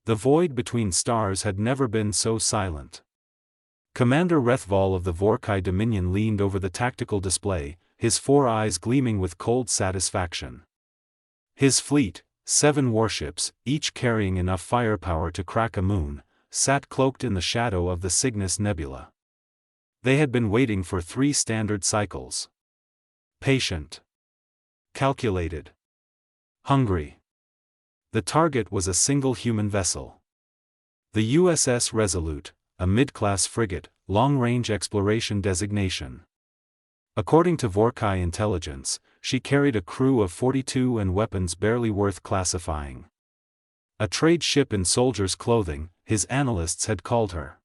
The void between stars had never been so silent. Commander Rethval of the Vorcai Dominion leaned over the tactical display, his 4 eyes gleaming with cold satisfaction. His fleet, 7 warships, each carrying enough firepower to crack a moon, sat cloaked in the shadow of the Cygnus Nebula. They had been waiting for 3 standard cycles. Patient. Calculated. Hungry. The target was a single human vessel. The USS Resolute, a mid-class frigate, long-range exploration designation. According to Vorcai intelligence, she carried a crew of 42 and weapons barely worth classifying. A trade ship in soldier's clothing, his analysts had called her.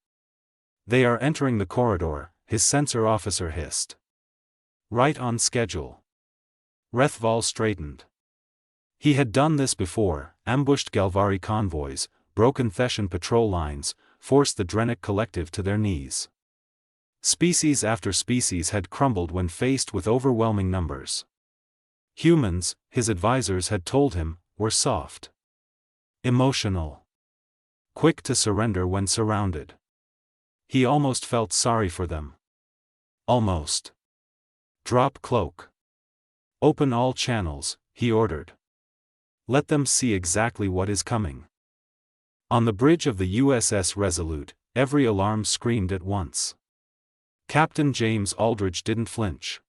They are entering the corridor, his sensor officer hissed. Right on schedule. Rethval straightened. He had done this before, ambushed Galvari convoys, broken Theshan patrol lines, forced the Drenic collective to their knees. Species after species had crumbled when faced with overwhelming numbers. Humans, his advisors had told him, were soft. Emotional. Quick to surrender when surrounded. He almost felt sorry for them. Almost. Drop cloak. Open all channels, he ordered. Let them see exactly what is coming. On the bridge of the USS Resolute, every alarm screamed at once. Captain James Aldridge didn't flinch.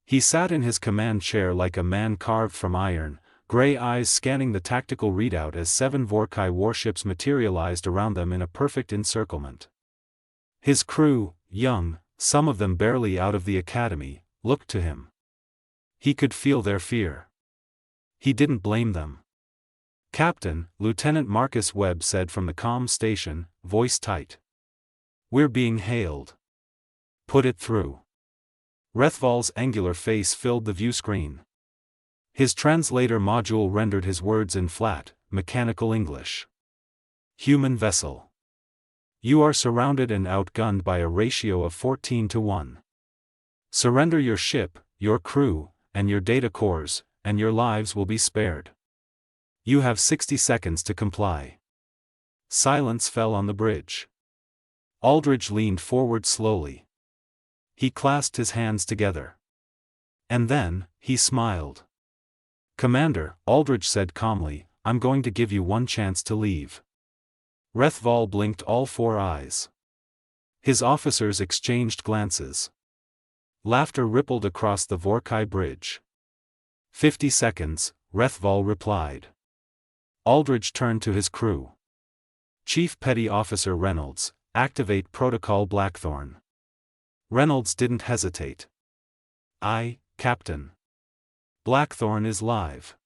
He sat in his command chair like a man carved from iron, gray eyes scanning the tactical readout as 7 Vorcai warships materialized around them in a perfect encirclement. His crew, young, some of them barely out of the academy, looked to him. He could feel their fear. He didn't blame them. Captain, Lieutenant Marcus Webb said from the comm station, voice tight. We're being hailed. Put it through. Rethval's angular face filled the view screen. His translator module rendered his words in flat, mechanical English. Human vessel. You are surrounded and outgunned by a ratio of 14-1. Surrender your ship, your crew, and your data cores, and your lives will be spared. You have 60 seconds to comply. Silence fell on the bridge. Aldridge leaned forward slowly. He clasped his hands together. And then, he smiled. Commander, Aldridge said calmly, I'm going to give you one chance to leave. Rethval blinked all 4 eyes. His officers exchanged glances. Laughter rippled across the Vorcai bridge. 50 seconds, Rethval replied. Aldridge turned to his crew. Chief Petty Officer Reynolds, activate Protocol Blackthorn. Reynolds didn't hesitate. Aye, Captain. Blackthorn is live.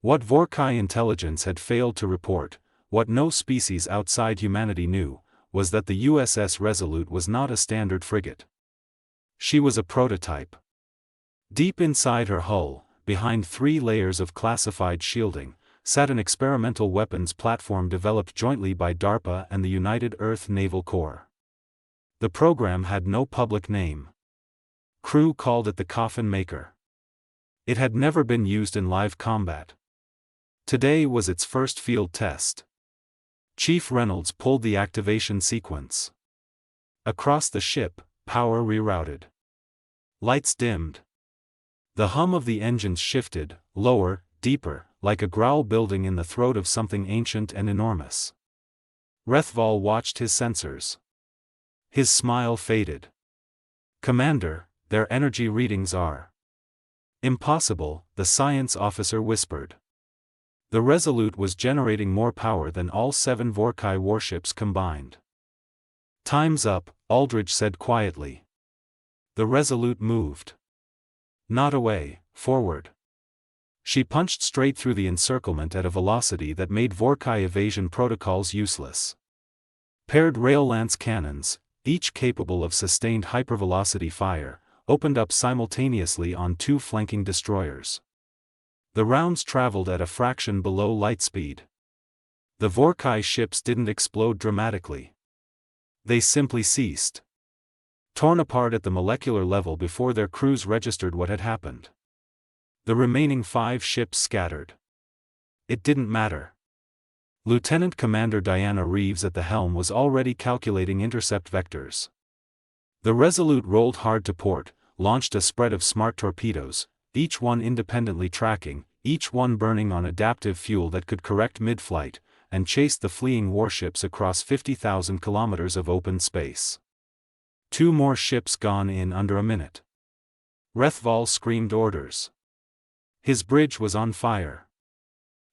What Vorcai intelligence had failed to report, what no species outside humanity knew, was that the USS Resolute was not a standard frigate. She was a prototype. Deep inside her hull, behind 3 layers of classified shielding, sat an experimental weapons platform developed jointly by DARPA and the United Earth Naval Corps. The program had no public name. Crew called it the Coffin Maker. It had never been used in live combat. Today was its first field test. Chief Reynolds pulled the activation sequence. Across the ship, power rerouted. Lights dimmed. The hum of the engines shifted, lower, deeper, like a growl building in the throat of something ancient and enormous. Rethval watched his sensors. His smile faded. Commander, their energy readings are impossible, the science officer whispered. The Resolute was generating more power than all 7 Vorcai warships combined. Time's up, Aldridge said quietly. The Resolute moved. Not away, forward. She punched straight through the encirclement at a velocity that made Vorcai evasion protocols useless. Paired rail-lance cannons, each capable of sustained hypervelocity fire, opened up simultaneously on 2 flanking destroyers. The rounds traveled at a fraction below light speed. The Vorcai ships didn't explode dramatically. They simply ceased. Torn apart at the molecular level before their crews registered what had happened. The remaining 5 ships scattered. It didn't matter. Lieutenant Commander Diana Reeves at the helm was already calculating intercept vectors. The Resolute rolled hard to port, launched a spread of smart torpedoes, each one independently tracking, each one burning on adaptive fuel that could correct mid-flight, and chased the fleeing warships across 50,000 kilometers of open space. 2 more ships gone in under a minute. Rethval screamed orders. His bridge was on fire.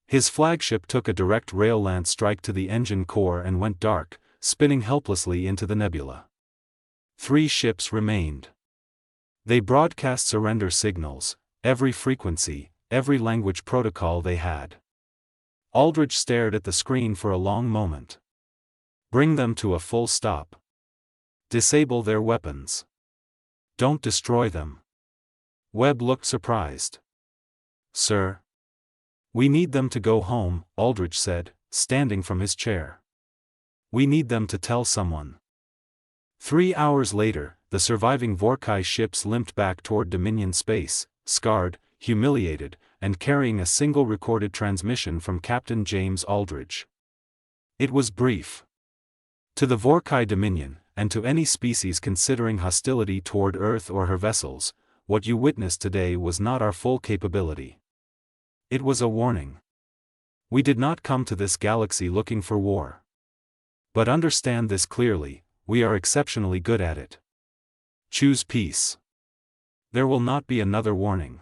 His flagship took a direct rail-lance strike to the engine core and went dark, spinning helplessly into the nebula. 3 ships remained. They broadcast surrender signals, every frequency, every language protocol they had. Aldrich stared at the screen for a long moment. Bring them to a full stop. Disable their weapons. Don't destroy them. Webb looked surprised. Sir? We need them to go home, Aldrich said, standing from his chair. We need them to tell someone. 3 hours later, the surviving Vorcai ships limped back toward Dominion space, scarred, humiliated, and carrying a single recorded transmission from Captain James Aldrich. It was brief. To the Vorcai Dominion, and to any species considering hostility toward Earth or her vessels, what you witnessed today was not our full capability. It was a warning. We did not come to this galaxy looking for war. But understand this clearly, we are exceptionally good at it. Choose peace. There will not be another warning.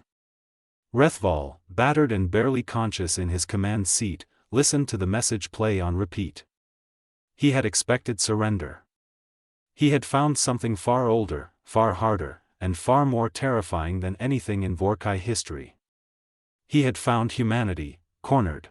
Rethval, battered and barely conscious in his command seat, listened to the message play on repeat. He had expected surrender. He had found something far older, far harder, and far more terrifying than anything in Vorcai history. He had found humanity, cornered.